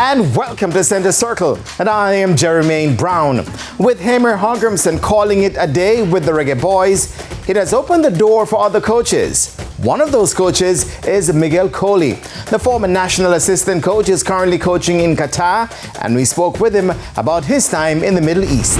And welcome to Center Circle, and I am Jermaine Brown. With Hamer Hogramson calling it a day with the Reggae Boys, it has opened the door for other coaches. One of those coaches is Miguel Coley. The former national assistant coach is currently coaching in Qatar, and we spoke with him about his time in the Middle East.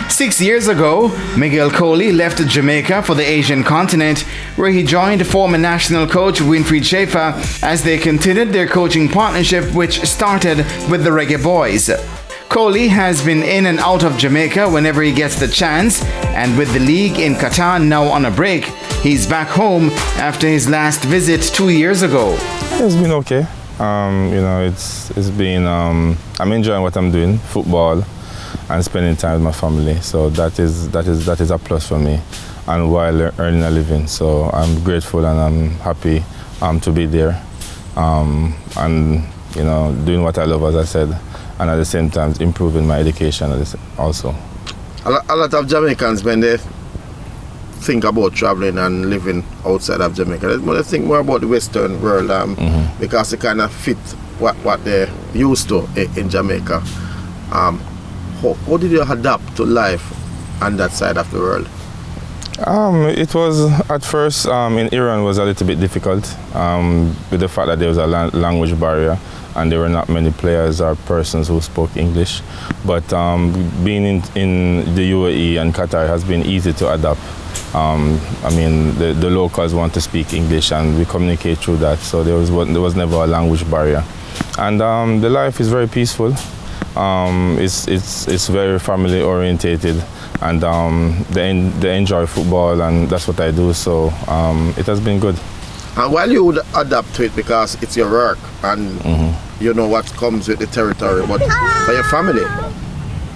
6 years ago, Miguel Coley left Jamaica for the Asian continent, where he joined former national coach Winfried Schaefer as they continued their coaching partnership, which started with the Reggae Boys. Coley has been in and out of Jamaica whenever he gets the chance, and with the league in Qatar now on a break, he's back home after his last visit 2 years ago. It's been okay. It's been. I'm enjoying what I'm doing, football, and spending time with my family. So that is a plus for me, and while earning a living. So I'm grateful and I'm happy to be there, and doing what I love, as I said, and at the same time improving my education also. A lot of Jamaicans, when they think about traveling and living outside of Jamaica, they think more about the Western world because they kind of fit what they're used to in Jamaica. How did you adapt to life on that side of the world? It was at first in Iran was a little bit difficult with the fact that there was a language barrier and there were not many players or persons who spoke English. But being in the UAE and Qatar has been easy to adapt. The locals want to speak English and we communicate through that. So there was never a language barrier, and the life is very peaceful. It's very family orientated, and they enjoy football, and that's what I do. So it has been good. And while you would adapt to it because it's your work and you know what comes with the territory, but for your family,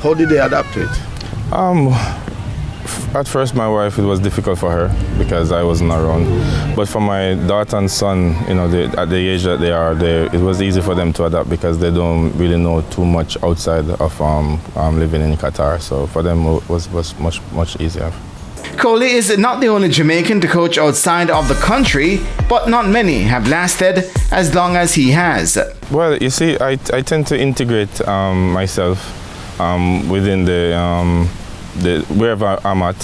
how did they adapt to it? At first, my wife, it was difficult for her because I wasn't around. But for my daughter and son, at the age that they are, it was easy for them to adapt because they don't really know too much outside of living in Qatar. So for them, it was much easier. Coley is not the only Jamaican to coach outside of the country, but not many have lasted as long as he has. Well, you see, I tend to integrate myself within the wherever I'm at,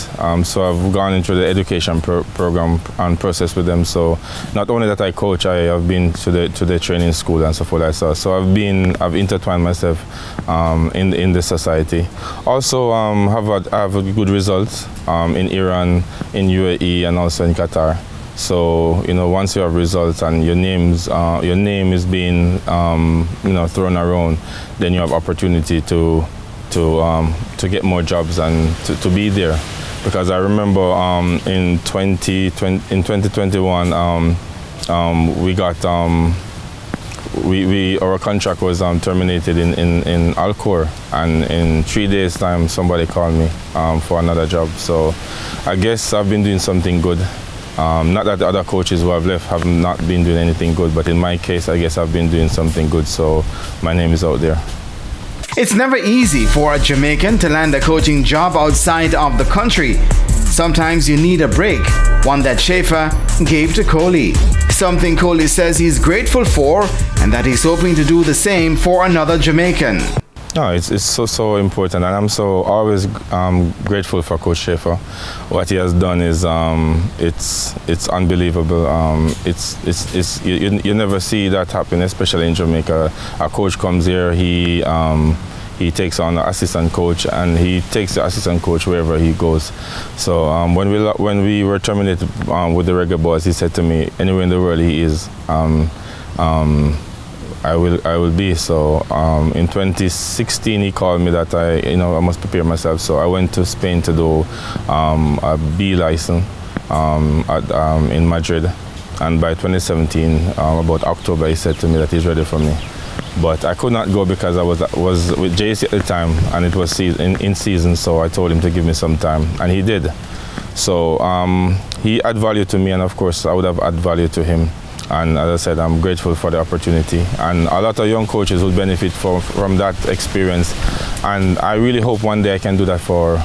so I've gone into the education program and process with them. So not only that I coach, I have been to the training school and so forth like so. So I've intertwined myself in the society. Also, have a good results in Iran, in UAE, and also in Qatar. So once you have results and your name is being thrown around, then you have opportunity to get more jobs and to be there, because I remember in 2021 we got our contract was terminated in Alcor, and in 3 days time somebody called me for another job. So I guess I've been doing something good. Not that the other coaches who have left have not been doing anything good, but in my case I guess I've been doing something good, so my name is out there. It's never easy for a Jamaican to land a coaching job outside of the country. Sometimes you need a break, one that Schaefer gave to Coley. Something Coley says he's grateful for, and that he's hoping to do the same for another Jamaican. No, it's so important, and I'm so always grateful for Coach Schaefer. What he has done is it's unbelievable. You never see that happen, especially in Jamaica. A coach comes here, he takes on an assistant coach, and he takes the assistant coach wherever he goes. So when we were terminated with the Reggae Boys, he said to me, anywhere in the world he is, I will be. So in 2016 he called me that I must prepare myself. So I went to Spain to do a B license in Madrid, and by 2017 about October he said to me that he's ready for me. But I could not go because I was with JC at the time, and it was in season, so I told him to give me some time, and he did. So he added value to me, and of course I would have added value to him. And as I said, I'm grateful for the opportunity. And a lot of young coaches will benefit from that experience. And I really hope one day I can do that for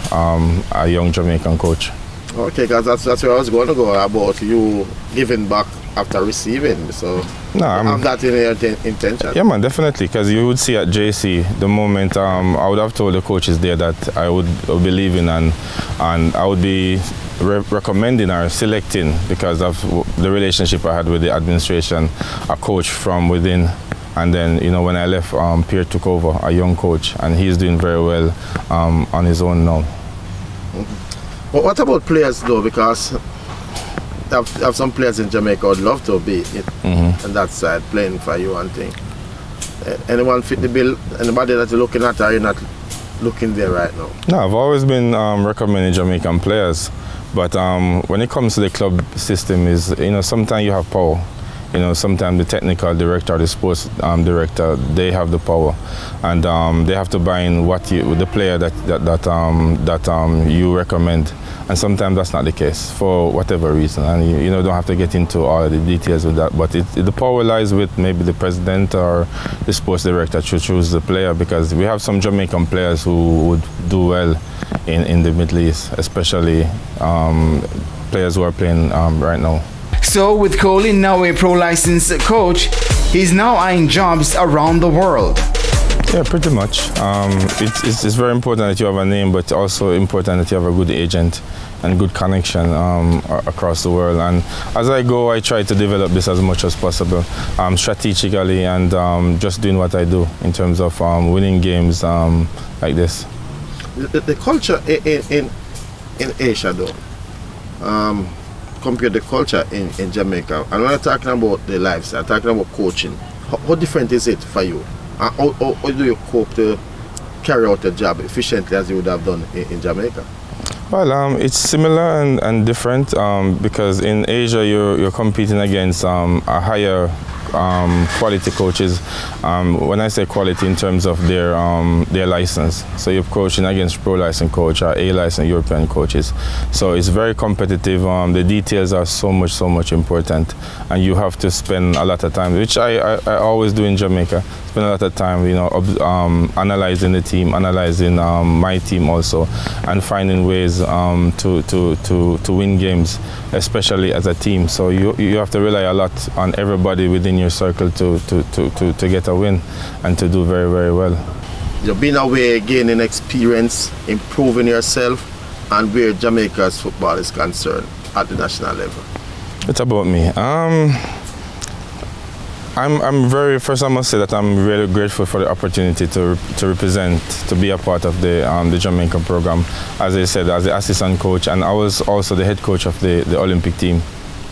a young Jamaican coach. Okay, because that's where I was going to go, about you giving back after receiving. So No, have that in your intention. Yeah, man, definitely. Because you would see at JC the moment I would have told the coaches there that I would be leaving, and I would be recommending or selecting, because of the relationship I had with the administration, a coach from within. And then, you know, when I left, Pierre took over, a young coach, and he's doing very well on his own now. But what about players though? Because have some players in Jamaica would love to be on that side playing for you and thing. Anyone fit the bill? Anybody that you're looking at, or you're not looking there right now? No, I've always been recommending Jamaican players, but when it comes to the club system, is, you know, sometimes you have power. You know, sometimes the technical director or the sports director, they have the power, and they have to buy in the player that you recommend. And sometimes that's not the case for whatever reason, and you know, don't have to get into all of the details with that. But the power lies with maybe the president or the sports director to choose the player, because we have some Jamaican players who would do well in the Middle East, especially players who are playing right now. So with Coley now a pro-licensed coach, he's now eyeing jobs around the world. Yeah, pretty much. It's very important that you have a name, but also important that you have a good agent and good connection across the world. And as I go, I try to develop this as much as possible, strategically, and just doing what I do in terms of winning games like this. The culture in Asia though, compared to the culture in Jamaica, and when I'm talking about the lifestyle, I'm talking about coaching, how different is it for you? How do you cope to carry out the job efficiently as you would have done in Jamaica? Well, it's similar and different, because in Asia you're competing against a higher quality coaches. When I say quality, in terms of their license, so you're coaching against pro license coach or A license European coaches. So it's very competitive. The details are so much important, and you have to spend a lot of time, which I always do in Jamaica. Spend a lot of time, you know, analyzing the team, analyzing my team also, and finding ways to win games, especially as a team. So you have to rely a lot on everybody within your circle to get a win and to do very well. You've been away, gaining experience, improving yourself, and where Jamaica's football is concerned at the national level. It's about me. I'm very, first I must say that I'm really grateful for the opportunity to represent, to be a part of the Jamaican program. As I said, as the assistant coach, and I was also the head coach of the Olympic team.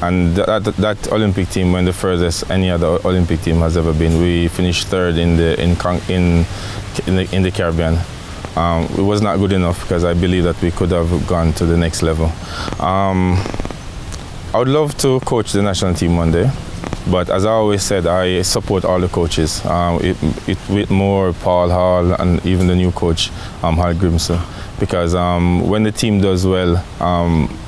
And that Olympic team went the furthest any other Olympic team has ever been. We finished third in the Caribbean. It was not good enough, because I believe that we could have gone to the next level. I would love to coach the national team one day. But as I always said, I support all the coaches. With more Paul Hall and even the new coach, Hal Grimson, because when the team does well,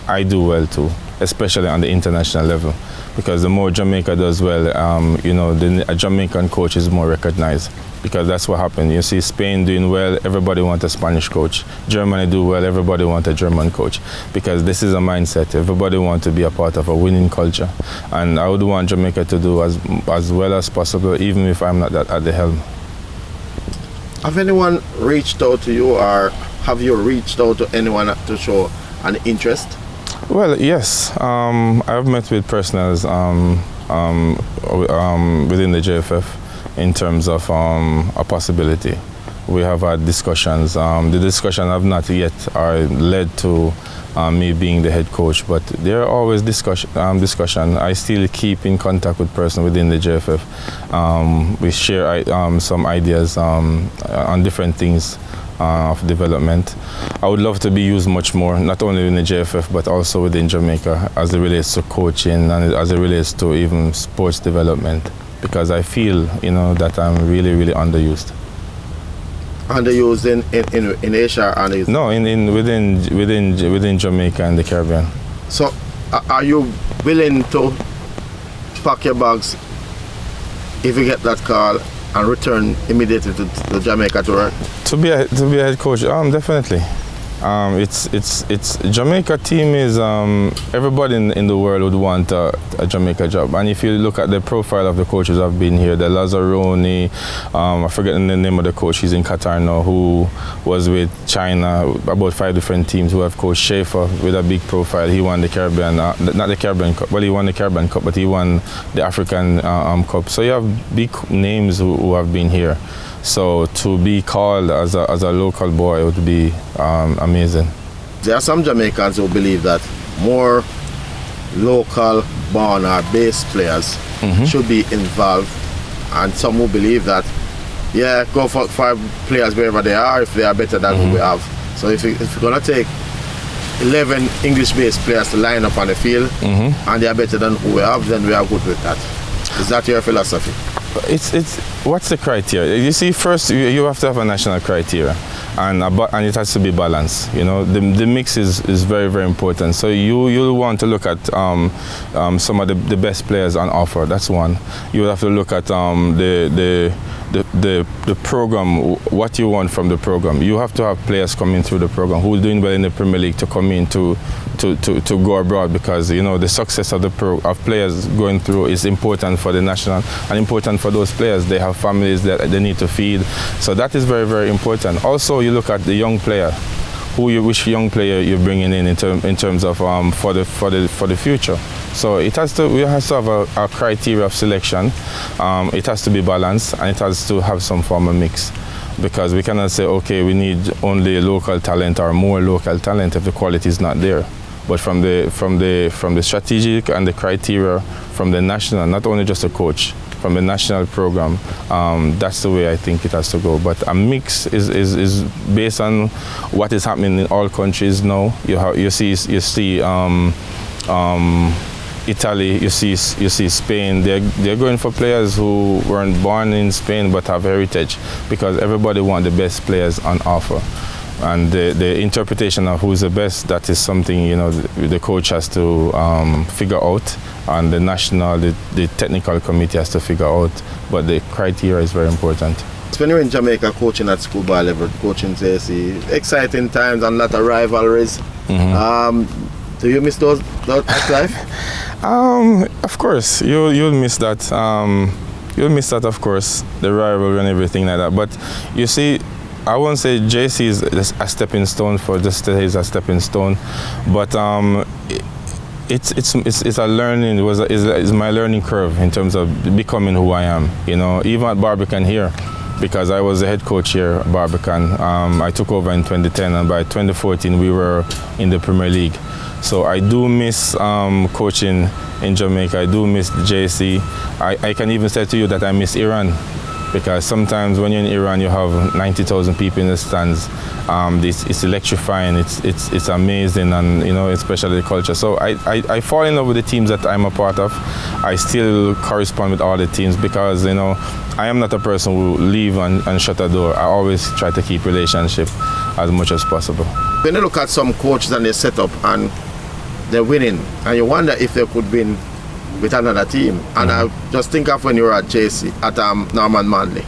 I do well too, especially on the international level. Because the more Jamaica does well, you know, a Jamaican coach is more recognized. Because that's what happened. You see Spain doing well, everybody wants a Spanish coach. Germany do well, everybody wants a German coach. Because this is a mindset. Everybody wants to be a part of a winning culture. And I would want Jamaica to do as well as possible, even if I'm not at the helm. Have anyone reached out to you, or have you reached out to anyone to show an interest? Well, yes. I've met with personals within the JFF. In terms of a possibility, we have had discussions. The discussion have not yet led to me being the head coach, but there are always discussion. I still keep in contact with person within the JFF. We share some ideas on different things of development. I would love to be used much more, not only in the JFF, but also within Jamaica, as it relates to coaching and as it relates to even sports development. Because I feel, you know, that I'm really underused. Underused in Asia, and no, within Jamaica and the Caribbean. So, are you willing to pack your bags if you get that call and return immediately to Jamaica to work? To be a head coach, definitely. It's Jamaica team is everybody in the world would want a Jamaica job, and if you look at the profile of the coaches who have been here, the Lazzaroni, I forget the name of the coach, he's in Qatar now, who was with China, about 5 different teams, who have coached Schaefer with a big profile. He won the Caribbean, not the Caribbean Cup, well, he won the Caribbean Cup, but he won the African Cup. So you have big names who have been here. So to be called as a local boy would be amazing. There are some Jamaicans who believe that more local born or base players should be involved, and some who believe that, yeah, go for 5 players wherever they are if they are better than who we have. So if you're going to take 11 English-based players to line up on the field and they are better than who we have, then we are good with that. Is that your philosophy? It's what's the criteria? You see, first you have to have a national criteria, and it has to be balanced. You know, the mix is very, very important. So you'll want to look at some of the best players on offer. That's one. You will have to look at the program, what you want from the program. You have to have players coming through the program who are doing well in the Premier League to come in to go abroad, because you know the success of of players going through is important for the national and important for those players. They have families that they need to feed, so that is very, very important. Also, you look at the young player, which young player you're bringing in terms of for the future. So we have to have a criteria of selection. It has to be balanced, and it has to have some form of mix, because we cannot say, okay, we need only local talent or more local talent if the quality is not there. But from the strategic and the criteria from the national, not only just a coach, from the national program, that's the way I think it has to go. But a mix is based on what is happening in all countries now. You see Italy, you see Spain. They're going for players who weren't born in Spain but have heritage, because everybody wants the best players on offer. And the interpretation of who's the best, that is something, you know, the coach has to figure out, and the national, the technical committee has to figure out. But the criteria is very important. When you're in Jamaica coaching at schoolboy level, coaching JC, exciting times and a lot of rivalries. Do you miss that life? Of course, you'll miss that. You'll miss that, of course, the rivalry and everything like that. But you see, I won't say JC is a stepping stone for just today is a stepping stone, but it's a learning. It's my learning curve in terms of becoming who I am. You know, even at Barbican here, because I was the head coach here at Barbican. I took over in 2010, and by 2014 we were in the Premier League. So I do miss coaching in Jamaica. I do miss JC. I can even say to you that I miss Iran, because sometimes when you're in Iran you have 90,000 people in the stands. It's electrifying, it's amazing, and you know, especially the culture. So I fall in love with the teams that I'm a part of. I still correspond with all the teams, because you know, I am not a person who leave and shut a door. I always try to keep relationship as much as possible. When you look at some coaches and they set up and they're winning, and you wonder if they could win with another team. And I just think of when you were at JC, at Norman Manley.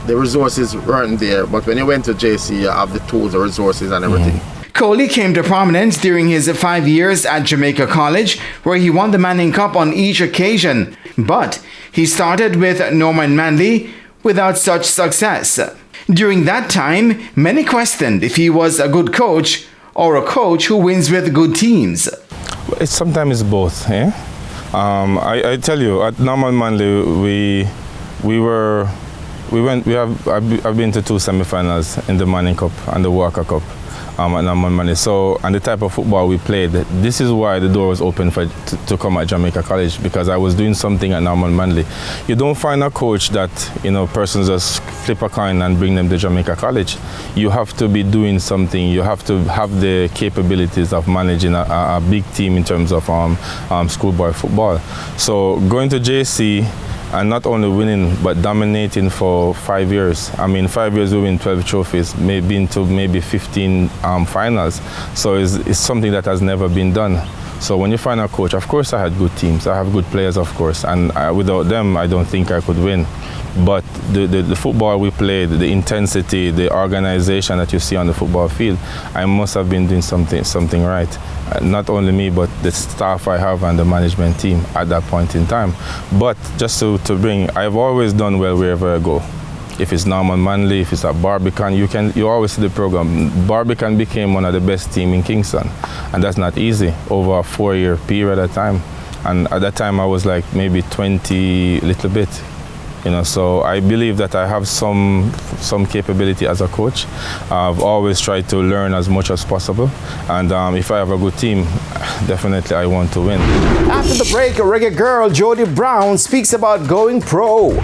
The resources weren't there, but when you went to JC, you have the tools, the resources and everything. Coley came to prominence during his 5 years at Jamaica College, where he won the Manning Cup on each occasion. But he started with Norman Manley without such success. During that time, many questioned if he was a good coach or a coach who wins with good teams. Sometimes it's both. Eh? I tell you, at Norman Manley, I've been to 2 semi-finals in the Manning Cup and the Walker Cup at Norman Manley. So, and the type of football we played, this is why the door was open to come at Jamaica College, because I was doing something at Norman Manley. You don't find a coach that, you know, persons just flip a coin and bring them to Jamaica College. You have to be doing something. You have to have the capabilities of managing a big team in terms of schoolboy football. So going to JC, and not only winning but dominating for 5 years. I mean, 5 years we win 12 trophies, maybe into maybe 15 finals. So it's something that has never been done. So when you find a coach, of course I had good teams. I have good players, of course, and without them, I don't think I could win. But the football we played, the intensity, the organization that you see on the football field, I must have been doing something right. Not only me, but the staff I have and the management team at that point in time. But just to bring, I've always done well wherever I go. If it's Norman Manley, if it's at Barbican, you always see the program. Barbican became one of the best teams in Kingston, and that's not easy over a 4-year period at time. And at that time, I was like maybe 20, little bit. So I believe that I have some capability as a coach. I've always tried to learn as much as possible, and if I have a good team, definitely I want to win. After the break, a reggae girl, Jody Brown, speaks about going pro.